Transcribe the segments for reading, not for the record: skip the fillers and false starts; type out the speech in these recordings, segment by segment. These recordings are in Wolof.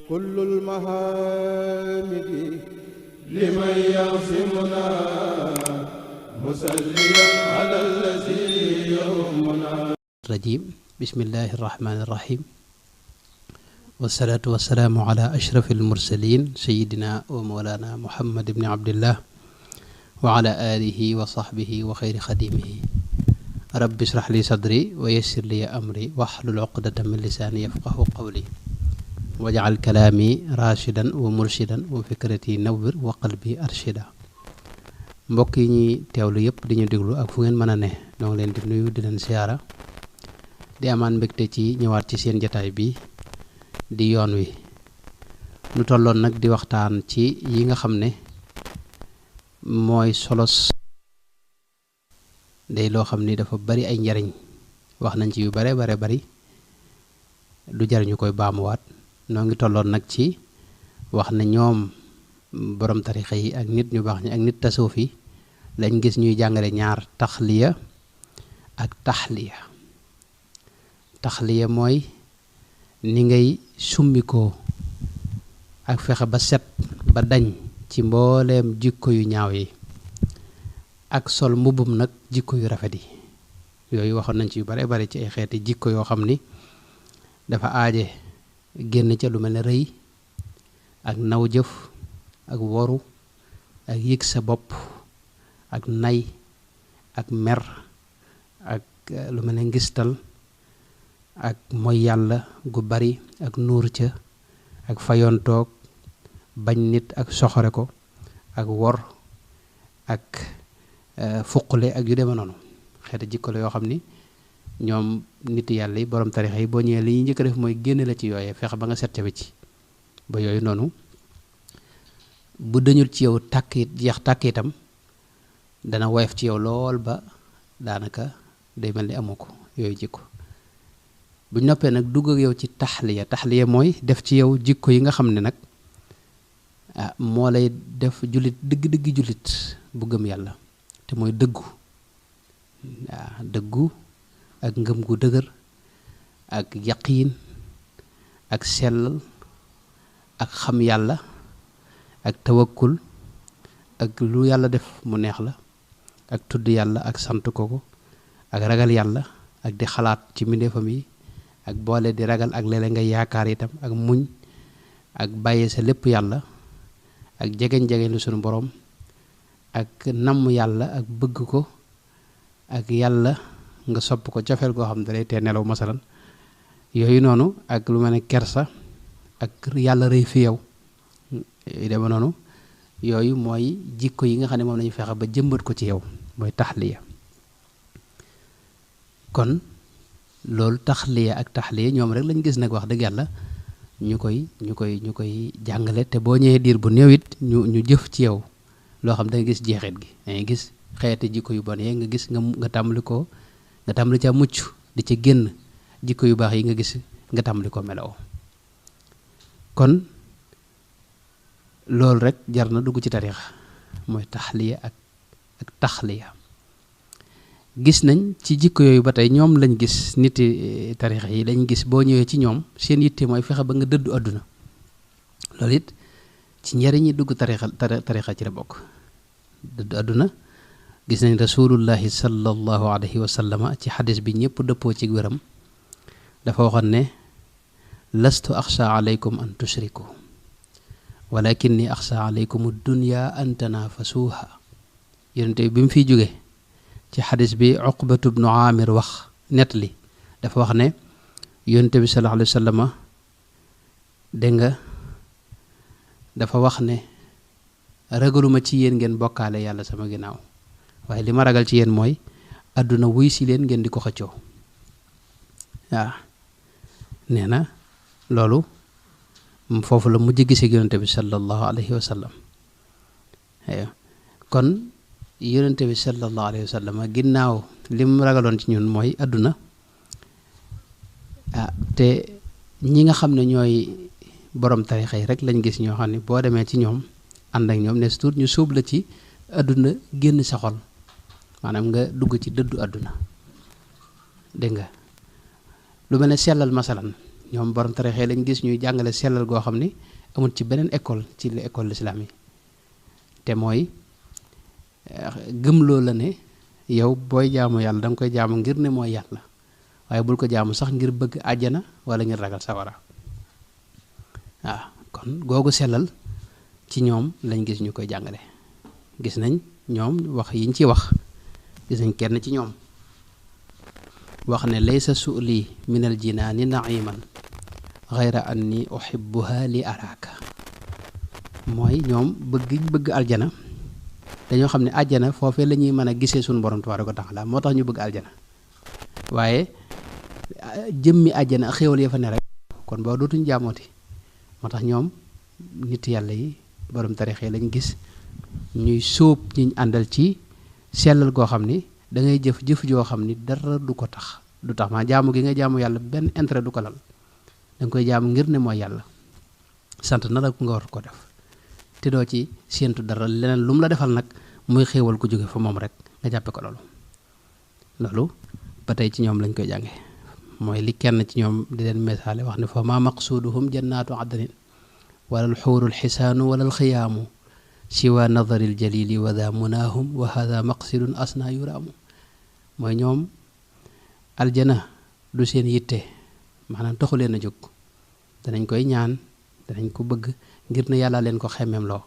كل المحامد لمن يعصمنا مسليا على الذي يهمنا الرجيم بسم الله الرحمن الرحيم والصلاة والسلام على أشرف المرسلين سيدنا ومولانا محمد بن عبد الله وعلى آله وصحبه وخير خديمه رب اشرح لي صدري ويسر لي أمري واحلل عقدة من لساني يفقه قولي واجعل كلامي راشدا ومرشدا وفكرتي نور وقلبي أرشدا mbokk yi ñi teewlu yëpp di ñu déglu ak fu ngeen mën a ne ñoo ngi leen di nuyu di leen siyaara di amaan mbégte ci ñëwaat ci seen jataay bi di yoon wi nu tolloon nag di waxtaan ci yi nga xam ne mooy solos day loo xam ni dafa bari ay njariñ wax nañ ci yu bare bari du jariñu koy baamuwaat noo ngi tolloon nag ci wax ne ñoom borom tarixa yi ak nit ñu baax ñi ak nit tasawuf yi lañ gis ñuy jàngale ñaar taxliya ak taxliya mooy ni ngay summikoo ak fexe ba set ba dañ ci mbooleem jikko yu ñaaw yi ak sol mbubbum nag jikko yu rafet yi yooyu waxoon nañ ci yu bare ci ay xeeti jikko yoo xam ni dafa aaje génn ca lu mel ne rëy ak naw jëf ak woru ak yëg sa bopp ak nay ak mer ak lu mel ne ngistal ak mooy yàlla gu bari ak nuur ca ak fayontoog bañ nit ak soxore ko ak wor ak fuqule ak yu deme noonu xeeti jikko la yoo xam ni ñoom nit yàlla yi borom tarixa yi boo ñëwee li ñuy njëkk a def mooy génne la ci yooyee fexe ba nga set ca ci ba yooyu noonu bu dañul ci yow tàkk it jeex tàkk itam dana woyof ci yow lool ba daanaka day mel ni amu ko yooyu jikko bu noppee nag dugg ak yow ci taxliya mooy def ci yow jikko yi nga xam ne nag moo lay def jullit dëgg jullit bu gëm yàlla te mooy dëggu dëggu ak ngëm gu dëgër ak yaqiin ak sellal ak xam yàlla ak tawakkul ak lu yàlla def mu neex la ak tudd yàlla ak sant ko ak ragal yàlla ak di xalaat ci mbindeefam yi ak boole di ragal ak léeg-léeg ngay yaakaar itam ak muñ ak bàyyi sa lépp yàlla ak jegeñ lu sunu borom ak namm yàlla ak bëgg ko ak yàlla nga sopp ko cofeel goo xam ne day tee nelaw masalan yooyu noonu ak lu mel ne kersa ak yàlla rëy fi yow yu deme noonu yooyu mooy jikko yi nga xam ne moom lañu fexe ba jëmbat ko ci yow mooy taxliya kon loolu taxliya ak taxliya ñoom rek lañ gis nag wax dëgg yàlla ñu koy jàngale te boo ñëwee diir bu néew it ñu jëf ci yow loo xam da nga gis jeexit gi dangay gis xeeti jikko yu bon yee nga gis nga tàmbali ca mucc di ca génn jikko yu baax yi nga gis nga tàmbali ko meloo kon loolu rek jar na dugg ci tarixa mooy taxliya ak taxliya gis nañ ci jikko yooyu ba tey ñoom lañ gis niti tarixa yi lañ gis boo ñëwee ci ñoom seen yitte mooy fexe ba nga dëddu àdduna loolu it ci njariñi dugg tarixa ci la bokk dëddu àdduna gis nañ rasulullahi sallallahu alayhi wa sallama ci xadis bi ñëpp dëppoo ci wéram dafa waxoon ne lastu axsha alaykum an tushriku walakinni axsha alaykum dunya an tanafasuha yonente bi mu fiy jóge ci xadis bi uqbatu bnu amir wax nettali dafa wax ne yonente bi sallallahu alayhi wa sallama dégg nga dafa wax ne ragaluma ci yéen ngeen bokkaale yàlla sama ginnaaw waaye li ma ragal ci yéen mooy àdduna wuy si leen ngeen di ko xëccoo waaw nee na loolu foofu la mujj gisee yonente bi sallallahu alayhi wa sallam kon yonente bi sallallahu alayhi wa sallam ginnaaw li mu ragaloon ci ñun mooy àdduna te ñi nga xam ne ñooy borom tarixa yi rek lañ gis ñoo xam ne boo demee ci ñoom ànd ak ñoom ne surtout ñu suub la ci àdduna génn sa xol maanaam nga dugg ci dëddu àdduna dégg nga lu mel ne sellal masalan ñoom borom tarixa lañ gis ñuy jàngale sellal goo xam ni amul ci beneen école ci école l'islam yi te mooy gëmloo la ne yow booy jaamu yàlla da nga koy jaamu ngir ne mooy yàlla waaye bul ko jaamu sax ngir bëgg àjjana wala ngir ragal sawara waaw kon googu sellal ci ñoom lañ gis ñu koy jàngale gis nañ ñoom wax yiñ ci wax gis nañ kenn ci ñoom wax ne laysa su'li min al jinaani naiman ghayra anni uhibbuha li araka mooy ñoom bëgg aljana dañoo xam ne àjjana foofee la ñuy mën a gisee suñu borom tabaaraka wa taala moo tax ñu bëgg aljana waaye jëmmi àjjana ak xéewal ya fa ne rek kon boo dootuñ jaamooti moo tax ñoom nit yàlla yi borom tarixee lañ gis ñuy sóob ñiñ àndal ci sellal goo xam ni da ngay jëf joo xam ni dara du ko tax du tax maa jaamu gi nga jaamu yàlla benn intérêt du ko lal da nga koy jaamu ngir ne mooy yàlla sant na la nga war ko def te doo ci séentu dara leneen lu mu la defal nag muy xéewal ku jóge fa moom rek nga jàppe ko loolu ba tey ci ñoom lañ koy jànge mooy li kenn ci ñoom di leen misaale wax ne fa ma maqsuuduhum jannaatu adnin wala alxuuru alxisaanu wala alxiyaamu siwa nadari aljalili wa da munaahum wa hada maqsidun asna yuraamu mooy ñoom aljana du seen yitte maanaam taxu leen a jóg danañ koy ñaan danañ ko bëgg ngir ne yàlla leen ko xemmeem loo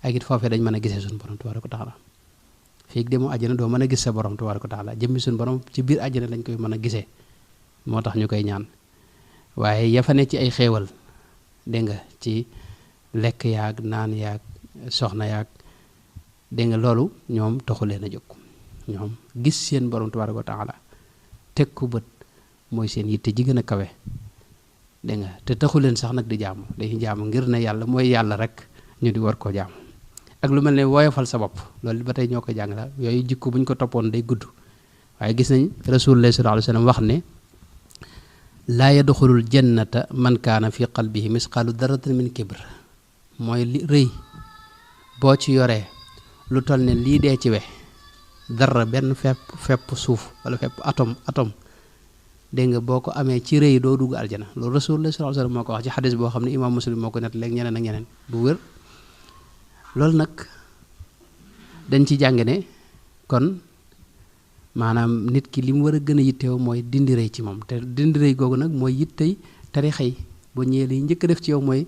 ak it foofee dañ mën a gisee suñu borom tabaaraka wa taala fii demoo àjjana doo mën a gis sa borom tabaaraka wa taala jëmmi suñu borom ci biir àjjana lañ koy mën a gisee moo tax ñu koy ñaan waaye ya fa ne ci ay xéewal dégg nga ci lekk yaag naan yaag soxna yaag dégg nga loolu ñoom taxu leen a jóg ñoom gis seen borom tabaaraka wa taala teg ku bët mooy seen yitte ji gën a kawe dégg nga te taxu leen sax nag di jaamu dañuy jaamu ngir ne yàlla mooy yàlla rek ñu di war koo jaamu ak lu mel ne woyofal sa bopp loolu ba tey ñoo koy jàngale yooyu jikko bu ñu ko toppoon day gudd waaye gis nañ rasulullah sallallahu alayhi wa sallam wax ne laa yadxulul jannata man kaana fi qalbihi misqaalu daratin min kibr mooy li rëy boo ci yoree lu toll ne lii dee ci we dara benn fepp suuf wala fepp atom dégg nga boo ko amee ci rëy doo dugg aljana loolu rasulullah sallallahu alayhi wa sallam moo ko wax ci xadis boo xam ne imaam muslim moo ko net léegi ñeneen ak ñeneen bu wér loolu nag dañ ci jàng ne kon maanaam nit ki li mu war a gën a yitteew mooy dindi rëy ci moom te dindi rëy googu nag mooy yittey tarixa yi boo ñëwee li njëkk a def ci yow mooy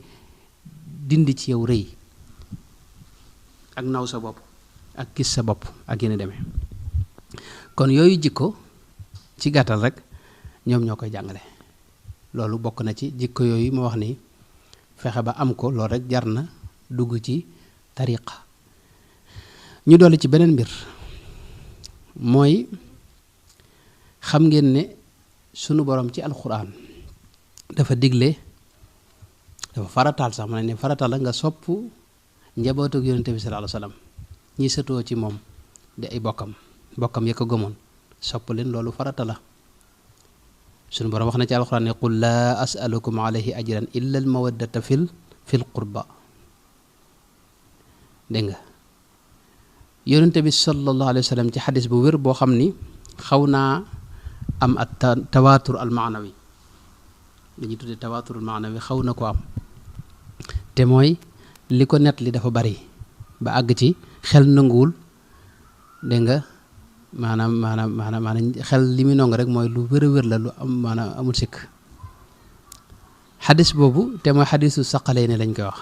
dindi ci yow rëy ak naw sa bopp ak gis sa bopp ak yéen a demee kon yooyu jikko ci gàttal rek ñoom ñoo koy jàngale loolu bokk na ci jikko yooyu ma wax ni fexe ba am ko loolu rek jar na dugg ci tariqa ñu dolli ci beneen mbir mooy xam ngeen ne sunu borom ci alxuraan dafa digle dafa farataal sax ma ne farataal la nga sopp njabootu yonente bi sallallahu alayhi wasallam ñi sëtoo ci moom di ay bokkam ya ko gëmoon sopp leen loolu farata la sunu borom wax na ci alxuraan ne qul laa asalukum alayhi ajran illa al mawaddata fil qurba dégg nga yonente bi sallallahu alayhi wa sallam ci xadis bu wér boo xam ni xaw naa am at tawaatur al maanawi li ñuy tuddee tawaatur al maanawi xaw na ko am te mooy li ko net li dafa bari ba àgg ci xel nanguwul dégg nga maanaam xel li muy nong rek mooy lu wér a wér la lu am maanaam amul sikk xadis boobu te mooy xadisu saqalayni lañ koy wax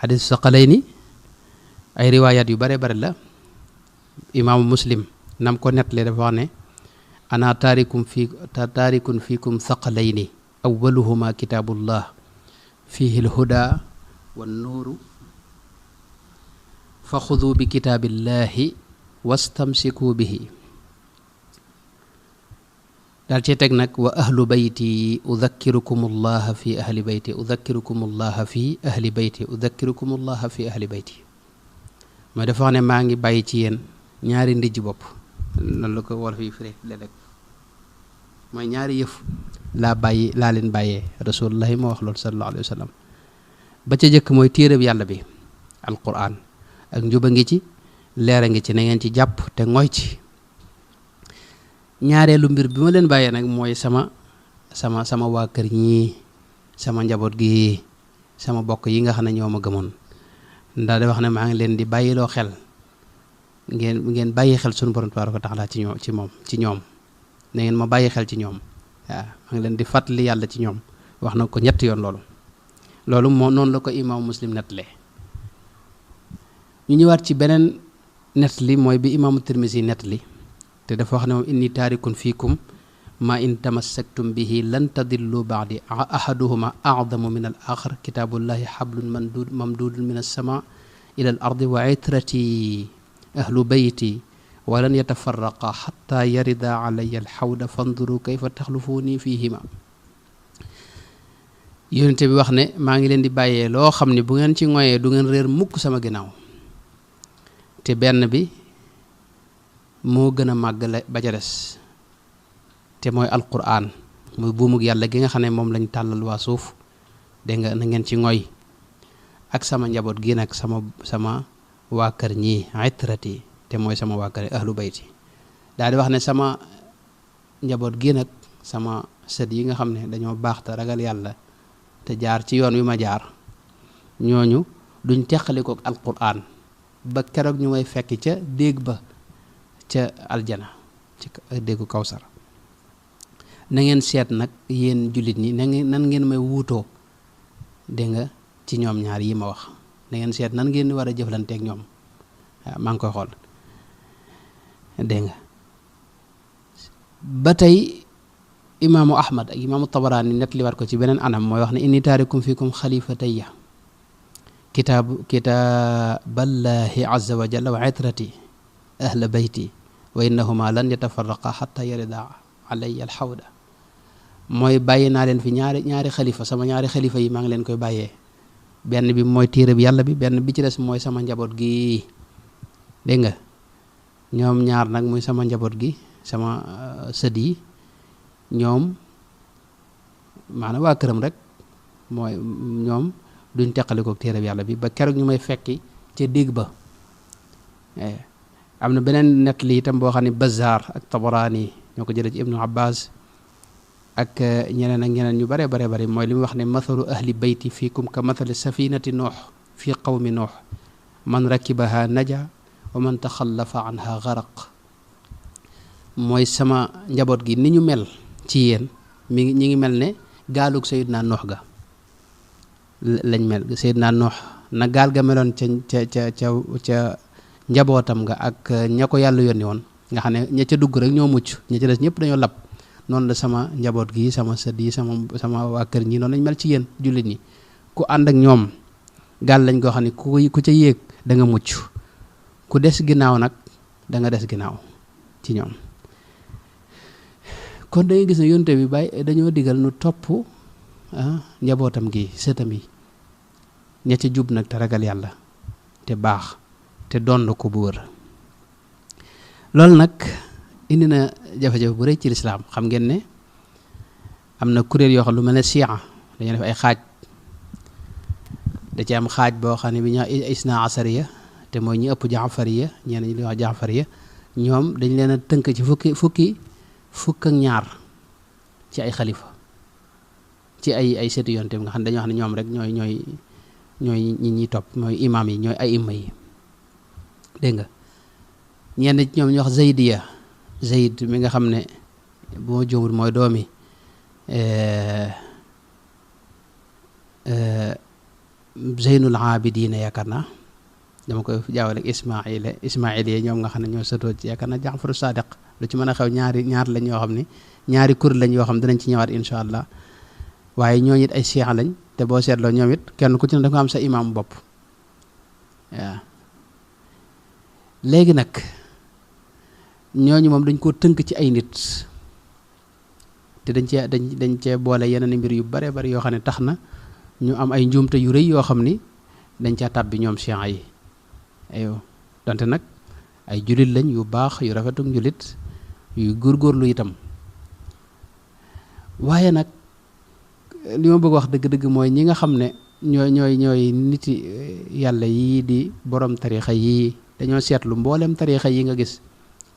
xadisu saqalayni ay riwaayaat yu bare bare la imaamu muslim nam ko nettali dafa wax ne ana taarikun fiikum saqalayni awwaluhuma kitaabullah fiihi lhuda wannuuru fa xudu bi kitaabillahi wastamsiku bihi daal ci teg nag wa ahlu bayti udakkirukum allaha fi ahli bayti udakkirukum allaha fi ahli bayti udakkirukum allaha fi ahli bayti mooy dafa wax ne maa ngi bàyyi ci yéen ñaari ndijj bopp noonu la ko wolof yi firi léeg-léeg mooy ñaari yëf laa leen bàyyee rasulullahi moo wax loolu sallallahu alayhi wa sallam ba ca jëkk mooy téereb yàlla bi alquran ak njuba ngi ci leer a ngi ci na ngeen ci jàpp te ngoy ci ñaareelu mbir bi ma leen bàyyee nag mooy sama sama waa kër ñii sama njaboot gi sama bokk yi nga xam ne ñoo ma gëmoon ndax da wax ne maa ngi leen di bàyyiloo xel ngeen bàyyi xel suñu borom tabaaraka wa taala ci ñoom na ngeen ma bàyyi xel ci ñoom waaw maa ngi leen di fàttali yàlla ci ñoom wax na ko ñetti yoon loolu moo noonu la ko imaamu Muslim nettalee ñu ñëwaat ci beneen nettali mooy bi imaamu Tirmisi nettali te dafa wax ne moom inni taarikun fiikum ma in tamassaktum bihi lan tadillu baadi ahaduhuma a'zamu min al axar kitaabullahi xablun mamdudun min alsama ila al ardi wa itrati ahlu beyti walan yatafarraqa xatta yarida alaya alxawda fanduru kayfa taxlufuuni fihima yonente bi wax ne maa ngi leen di bàyyee loo xam ne bu ngeen ci ngoyee du ngeen réer mukk sama ginnaaw te benn bi moo gën a màgg la ba ca des te mooy alquran muy buumug yàlla gi nga xam ne moom lañ tàllal waa suuf dégg nga na ngeen ci ngoy ak sama njaboot gi nag sama waa kër ñii itrati te mooy sama waa kër ahlu bayti daal di wax ne sama njaboot gi nag sama sët yi nga xam ne dañoo baax te ragal yàlla te jaar ci yoon wi ma jaar ñooñu duñ teqalikook alquran ba keroog ñu may fekk ca déeg ba ca aljana ci déggu kawsar na ngeen seet nag yéen jullit ñi nan ngeen may wuutoo dégg nga ci ñoom ñaar yi ma wax na ngeen seet nan ngeen war a jëflanteek ñoom waaw maa ngi koy xool dégg nga ba tey imaamu ahmad ak imaamu tabaraani nettaliwaat ko ci beneen anam mooy wax ne inni taarikum fiikum xalifatayya kitaaballahi azza wa jalla wa itrati ahla bayti wa innahuma lan yatafarraqa xatta yarida alaya alxawda mooy bàyyi naa leen fi ñaari xalifa sama ñaari xalifa yi maa ngi leen koy bàyyee benn bi mooy téere bi yàlla bi benn bi ci des mooy sama njaboot gi dégg nga ñoom ñaar nag muy sama njaboot gi sama sët yi ñoom maanaam waa këram rek mooy ñoom duñ teqalikook téere bi yàlla bi ba keroog ñu may fekki ca dégg ba am na beneen nett li itam boo xam ne Bazzaar ak Tabaraani ñoo ko jëlee ci Ibnu Abbas ak ñeneen ak ñeneen ñu bare bari mooy li mu wax ne mathalu ahli bayti fiikum ka mathali safinati noox fi qawmi noox man rakibaha naja wa man taxallafa anha garaq mooy sama njaboot gi ni ñu mel ci yéen ñi ngi mel ne gaalug Seydina Noox ga lañ mel Seydina Noox na gaal ga meloon ca njabootam nga ak ña ko yàlla yónni woon nga xam ne ña ca dugg rek ñoo mucc ña ca des ñëpp dañoo lab noonu la sama njaboot gi sama sët yi sama waa kër ñi noonu lañ mel ci yéen jullit ñi ku ànd ak ñoom gaal lañ koo xam ne ku ca yéeg da nga mucc ku des ginnaaw nag da nga des ginnaaw ci ñoom kon da ngay gis ne yonte bi bàyyi dañoo digal nu topp njabootam gi sëtam yi ña ca jub nag te ragal yàlla te baax te doon ko bu wër loolu nag indi na jafe-jafe bu rëy ci lislaam xam ngeen ne am na kuréel yoo xam lu mel ne siya dañoo def ay xaaj da ci am xaaj boo xam ne bi ñoo isna asariya te mooy ñi ëpp jaafariya ñenn ñi di wax jaafariya ñoom dañ leen a tënk ci fukk ak ñaar ci ay xalifa ci ay seetu yonte bi nga xam ne dañoo wax ne ñoom rek ñooy ñi ñuy topp mooy imaam yi ñooy ay imma yi dégg nga ñenn ci ñoom ñu wax zaydiya zayd mi nga xam ne bu ma juumul mooy doomi zeynul abidina yaakaar naa dama koy jaawale ak ismail yi ñoom nga xam ne ñoo sëtoo ci yaakaar naa Jaafaru Saadiq lu ci mën a xew ñaar lañ yoo xam ne ñaari kuréel lañ yoo xam dinañ ci ñëwaat insha allah waaye ñooñu it ay siya lañ te boo seetloo ñoom it kenn ku ci ne da nga am sa imaam bopp waaw léegi nag ñooñu moom dañ koo tënk ci ay nit te dañ cee boole yeneen mbir yu bare bari yoo xam ne tax na ñu am ay njuumte yu rëy yoo xam ni dañ caa tàbbi ñoom siya yi ayo donte nag ay julit lañ yu baax yu rafetum julit yu góorgóorlu itam waaye nag li ma bëgg wax dëgg-dëgg mooy ñi nga xam ne ñooy niti yàlla yii di borom tarixa yii dañoo seetlu mboolem tarixa yi nga gis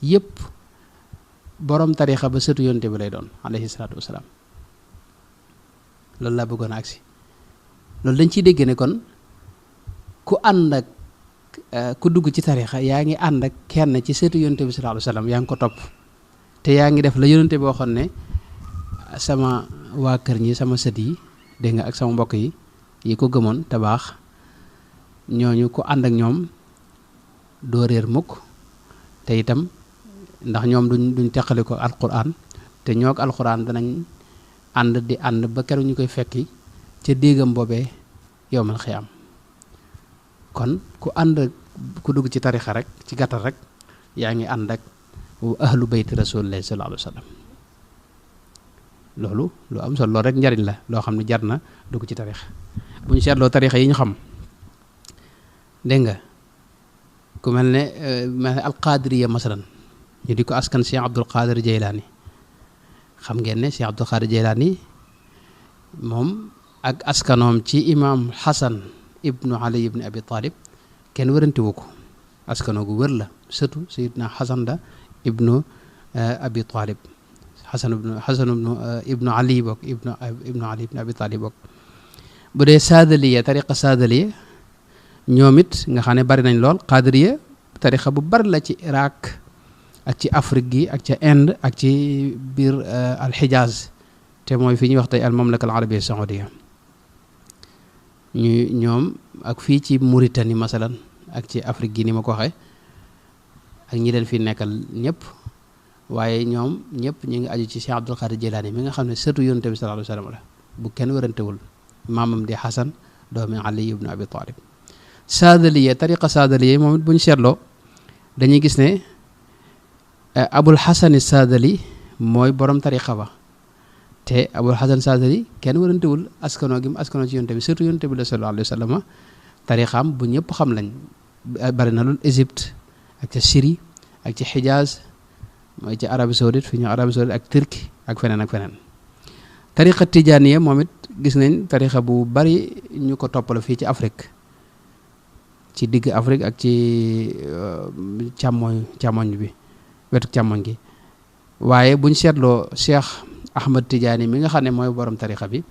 yépp borom tarixa ba sëtu yonte bi lay doon alayhi salaatu wasalaam loolu laa bëggoon a agsi loolu dañ ciy dégg ne kon ku ànd ak ku dugg ci tarixa yaa ngi ànd ak kenn ci seetu yonente bi sallallahu alayhi wasallam yaa ngi ko topp te yaa ngi def la yonente boo xam ne sama waa kër ñi sama sët yi dégg nga ak sama mbokk yi ko gëmoon te baax ñooñu ku ànd ak ñoom doo réer mukk te itam ndax ñoom duñ teqali ko alquran te ñoo ak alquran danañ ànd di ànd ba keroog ñu koy fekki ca déegam boobee yowmal xiyaam kon ku ànd ku dugg ci tarixa rek ci gàttal rek yaa ngi ànd ak ahlu bayti rasulillahi sallallahu alayhi wa sallam loolu lu am solo loolu rek njariñ la loo xam ne jar na dugg ci tarixa bu ñu seetloo tarixa yi ñu xam dégg nga ku mel ne alqadiriya masalan ñu di ko askan Cheikh Abdul Qadir Jeylaani xam ngeen ne Cheikh Abdul Qadir Jeylaani moom ak askanoom ci imam Hasan ibnu Ali ibnu Abi Talib kenn wërantewu ko askanoo gu wër la surtout Sayyidna Hasan da ibnu Abi Talib Hasan ibnu Ali bokk ibnu Ali ibnu Abi Talib bokk bu dee saadaliya tariqa saadaliya ñoom it nga xam ne bari nañ lool qadiriya tariqa bu bari la ci Irak ak ci Afrique gi ak ca Inde ak ci biir alxijaaz te mooy fi ñuy wax tey al mamlaka al arabia saoudia ñoom ak fii ci Mauritanie masalan ak ci Afrique gi ni ma ko waxee ak ñi leen fi nekkal ñëpp waaye ñoom ñëpp ñu ngi aju ci Cheikh Abdul Qadir Jilani mi nga xam ne sëtu yonent bi sallallahu alayhi wa sallam la bu kenn wërantewul maamam di Hasan doomi Ali ibnu Abi Talib saadaliya tariqa saadaliya moom it bu ñu seetloo dañuy gis ne Abul Hasan Saadali mooy borom tariqa ba te Abul Hasan Saadali kenn wërantewul askanoo gi mu askanoo ci yonent bi surtout yonent bi la sallallahu alayhi wa sallam tariqaam bu ñëpp xam lañ bari na loolu Égypte ak ca Syrie ak ci Hijaz mooy ci Arabie Saoudite fi ñu Arabie Saoudite ak Turquie ak feneen ak feneen tariqa Tijaaniya moom it gis nañ tariqa bu bari ñu ko toppala fii ci Afrique ci digg Afrique ak ci càmmoñ bi wetu càmmoñ gi waaye buñ seetloo Cheikh Ahmad Tidiane mi nga xam ne mooy borom tariqa bi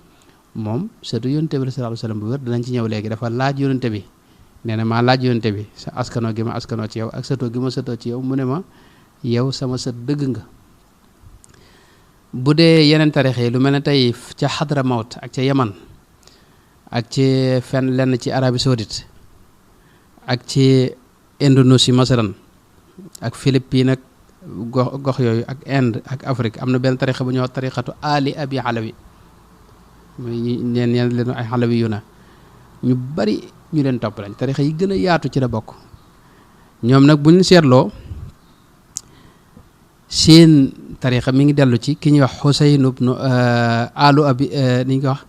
moom surtout yonente bi sallallahu alayhi wasallam bu wér dinañ ci ñëw léegi dafa laaj yonente bi nee na maa laaj yonente bi sa askanoo gi ma askanoo ci yow ak sëtoo gi ma sëtoo ci yow mu ne ma yow sama sët dëgg nga bu dee yeneen tarixa yi lu mel ne tey ca Xadra Mawt ak ca Yaman ak ci fenn lenn ci Arabie Saoudite ak ci Indonésie masalan ak Philippines nag gox yooyu ak Inde ak Afrique am na benn tarixa bu ñuy wax tarixatu Ali Abi Alawi muy ñeen leen ay xalawi yu na ñu bari ñu leen topp lañ tarixa yi gën a yaatu ci la bokk ñoom nag bu ñu seetloo seen tarixa mi ngi dellu ci ki ñuy wax Xuseyn ibnu alu abi ni ñu ko wax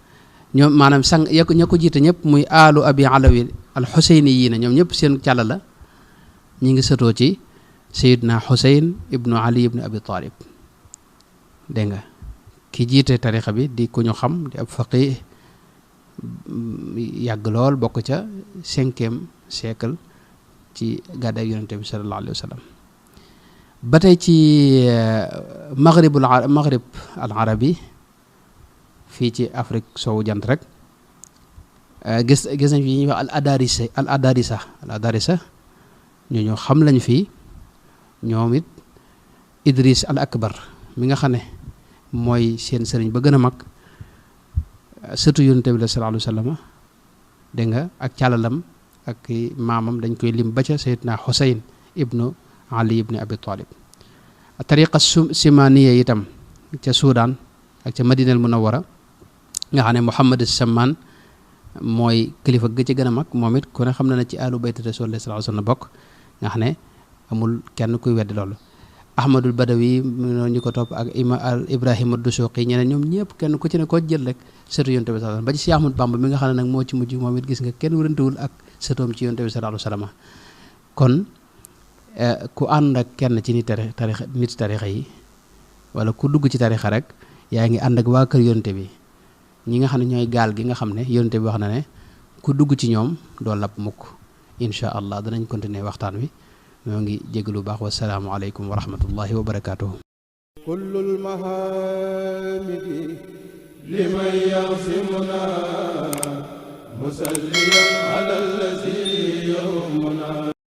ñoom maanaam sang ña ko jiite ñëpp muy alu abi alawi al xuseyni yii na ñoom ñëpp seen càlla la ñi ngi sëtoo ci Seydina Xuseyn ibnu Ali ibnu Abi Talib dégg nga ki jiite tarixa bi di ku ñu xam di ab faqih yàgg lool bokk ca 5e siècle ci gàddaay yonente bi sallallahu alayhi wa sallam ba tey ci maghrib al arabi fii ci Afrique soowu jant rek gis nañ fi ñuy wax al adarisa ñoo xam lañ fii ñoom it Idris al akbar mi nga xam ne mooy seen sëriñ ba gën a mag sëtu yonente bi sallallahu alayhi wa sallam dégg nga ak càllalam ak maamam dañ koy lim ba ca Seydina Xuseyn ibnu Ali ibnu Abi Talib tariqa simaniya itam ca Soudan ak ca Madinal Munawwara nga xam ne Muhammad Samman mooy kilifa ga ci gën a mag moom it ku ne xam na ne ci ahlu bayt Rasulullah sallallahu alayhi wa sallam bokk nga xam ne amul kenn kuy weddi loolu Ahmadul Badawi ñu ko topp ak Ibrahima Dusuqi ñeneen ñoom ñëpp kenn ku ci ne koo jël rek sëtu yonte bi sallallahu alayhi wa sallam ba ci Cheikh Ahmadou Bamba mi nga xam ne nag moo ci mujj moom it gis nga kenn wërantewul ak sëtoom ci yonte bi sallallahu alayhi wa sallam kon ku ànd ak kenn ci nit tarixa yi wala ku dugg ci tarixa rek yaa ngi ànd ak waa kër yonte bi ñi nga xam ne ñooy gaal gi nga xam ne yonte bi wax na ne ku dugg ci ñoom doo lab mukk incha allah danañ continuer waxtaan wi ñoo ngi jégalu baax wasalaamu aleykum wa rahmatullahi wa barakaatuhu. kullul mahamidi liman ya'simuna musalliyan ala